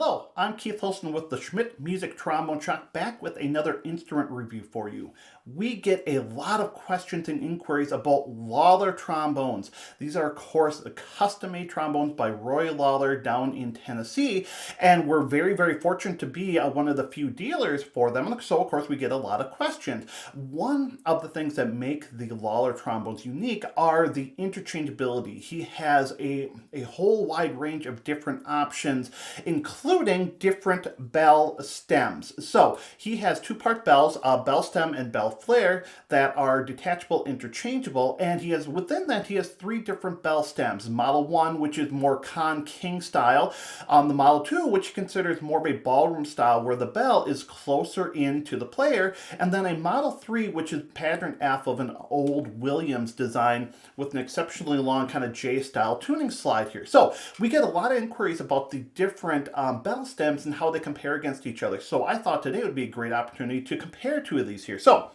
Hello, I'm Keith Holston with the Schmidt Music Trombone Shop, back with another instrument review for you. We get a lot of questions and inquiries about Lawler Trombones. These are, of course, custom-made trombones by Roy Lawler down in Tennessee, and we're very, very fortunate to be one of the few dealers for them, so of course we get a lot of questions. One of the things that make the Lawler trombones unique are the interchangeability. He has a whole wide range of different options, including different bell stems. So he has two-part bells, bell stem and bell flare, that are detachable, interchangeable, and within that he has three different bell stems. Model 1, which is more con-king style, the Model 2, which he considers more of a ballroom style, where the bell is closer in to the player, and then a Model 3, which is patterned off of an old Williams design with an exceptionally long kind of J-style tuning slide here. So we get a lot of inquiries about the different bell stems and how they compare against each other. So I thought today would be a great opportunity to compare two of these here. So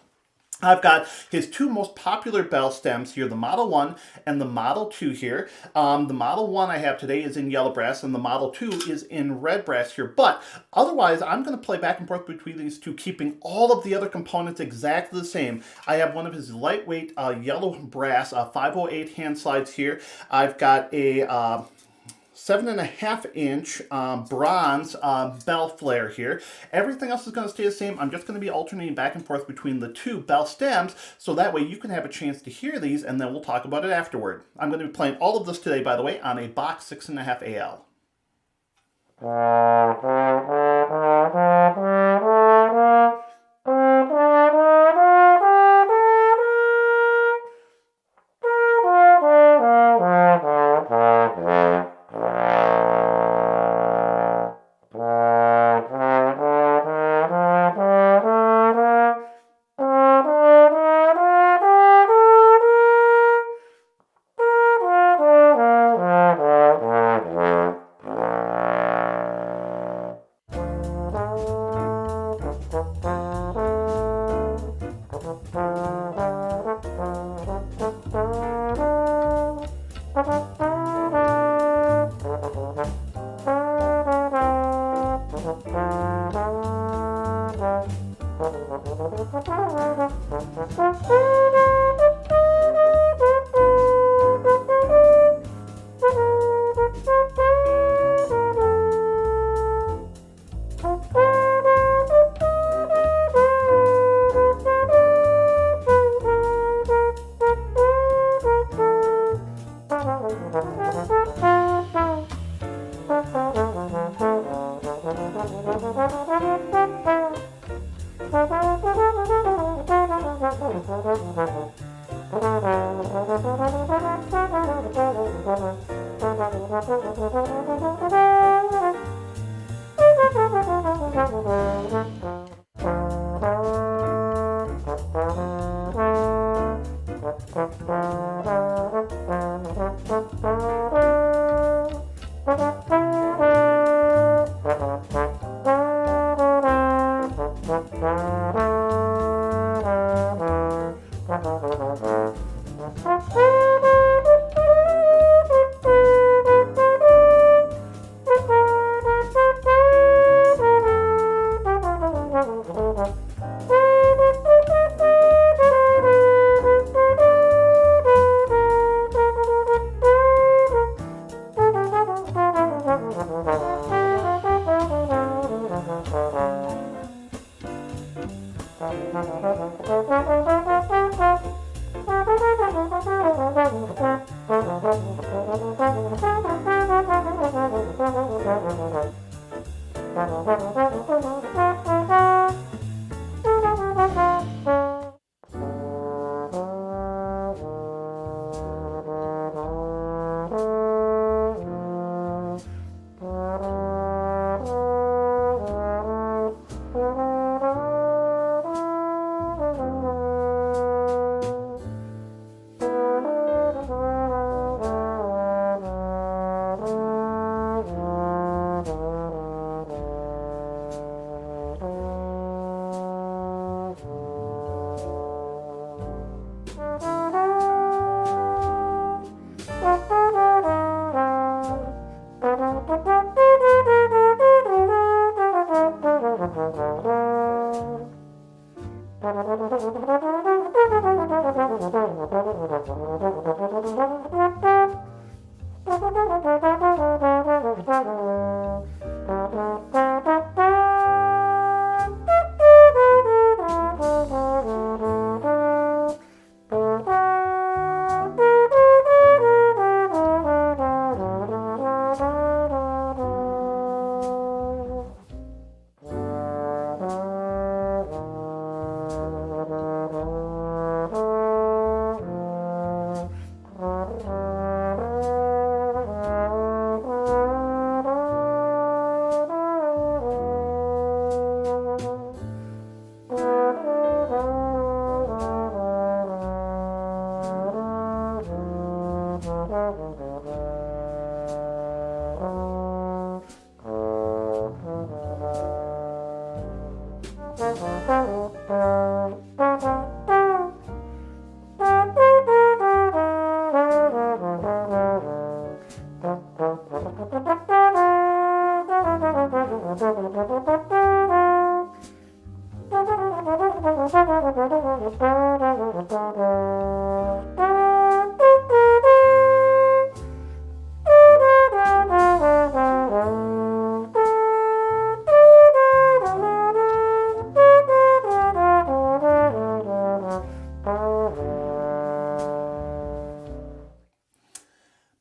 I've got his two most popular bell stems here, the Model 1 and the Model 2 here. The Model 1 I have today is in yellow brass, and the Model 2 is in red brass here. But otherwise, I'm going to play back and forth between these two, keeping all of the other components exactly the same. I have one of his lightweight yellow brass 508 hand slides here. I've got a 7.5-inch bronze bell flare here. Everything else is going to stay the same. I'm just going to be alternating back and forth between the two bell stems, so that way you can have a chance to hear these, and then we'll talk about it afterward. I'm going to be playing all of this today, by the way, on a Bach 6.5 AL.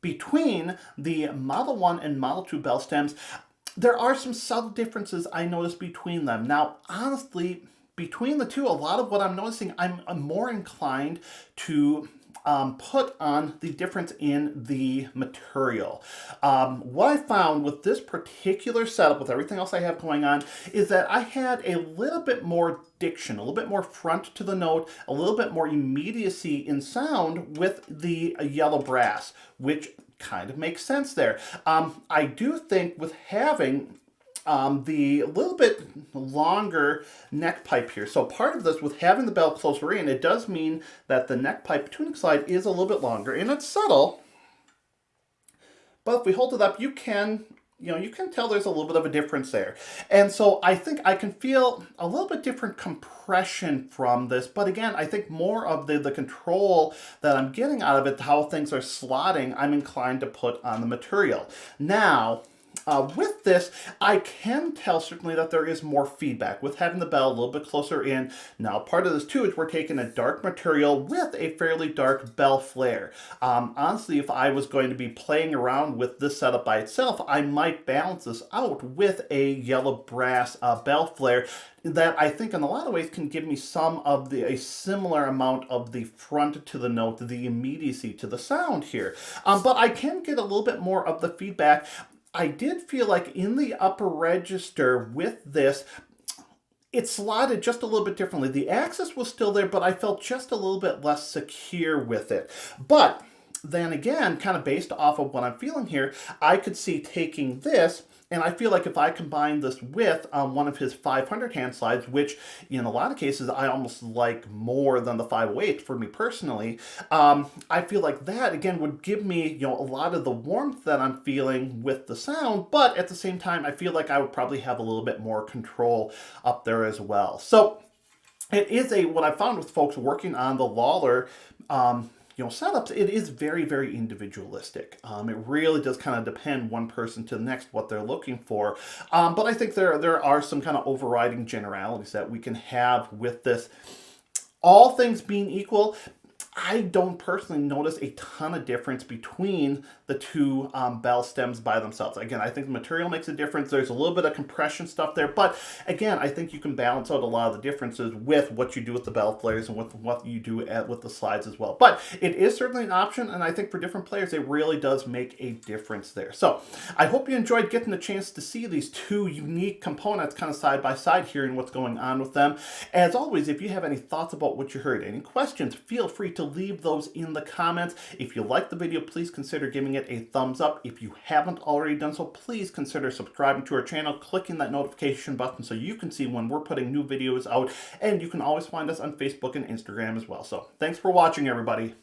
Between the Model 1 and Model 2 bell stems, there are some subtle differences I noticed between them. Now, honestly, between the two, a lot of what I'm noticing, I'm more inclined to put on the difference in the material. What I found with this particular setup, with everything else I have going on, is that I had a little bit more diction, a little bit more front to the note, a little bit more immediacy in sound with the yellow brass, which kind of makes sense there. I do think with having the little bit longer neck pipe here. So part of this, with having the bell closer in, it does mean that the neck pipe tuning slide is a little bit longer, and it's subtle. But if we hold it up, you can tell there's a little bit of a difference there. And so I think I can feel a little bit different compression from this. But again, I think more of the control that I'm getting out of it, how things are slotting, I'm inclined to put on the material. Now, with this, I can tell certainly that there is more feedback with having the bell a little bit closer in. Now, part of this too is we're taking a dark material with a fairly dark bell flare. Honestly, if I was going to be playing around with this setup by itself, I might balance this out with a yellow brass bell flare that I think in a lot of ways can give me some of a similar amount of the front to the note, the immediacy to the sound here. But I can get a little bit more of the feedback. I did feel like in the upper register with this, it slotted just a little bit differently. The axis was still there, but I felt just a little bit less secure with it. But then again, kind of based off of what I'm feeling here, I could see taking this, and I feel like if I combine this with one of his 500 hand slides, which in a lot of cases I almost like more than the 508 for me personally, I feel like that again would give me a lot of the warmth that I'm feeling with the sound, but at the same time I feel like I would probably have a little bit more control up there as well. So it is what I found with folks working on the Lawler setups, it is very, very individualistic. It really does kind of depend one person to the next what they're looking for. But I think there are some kind of overriding generalities that we can have with this. All things being equal, I don't personally notice a ton of difference between the two bell stems by themselves. Again, I think the material makes a difference. There's a little bit of compression stuff there, but again, I think you can balance out a lot of the differences with what you do with the bell flares and with what you do with the slides as well. But it is certainly an option, and I think for different players, it really does make a difference there. So I hope you enjoyed getting the chance to see these two unique components kind of side by side here and what's going on with them. As always, if you have any thoughts about what you heard, any questions, feel free to leave those in the comments. If you like the video, please consider giving it a thumbs up. If you haven't already done so, please consider subscribing to our channel, clicking that notification button so you can see when we're putting new videos out, and you can always find us on Facebook and Instagram as well. So thanks for watching, everybody.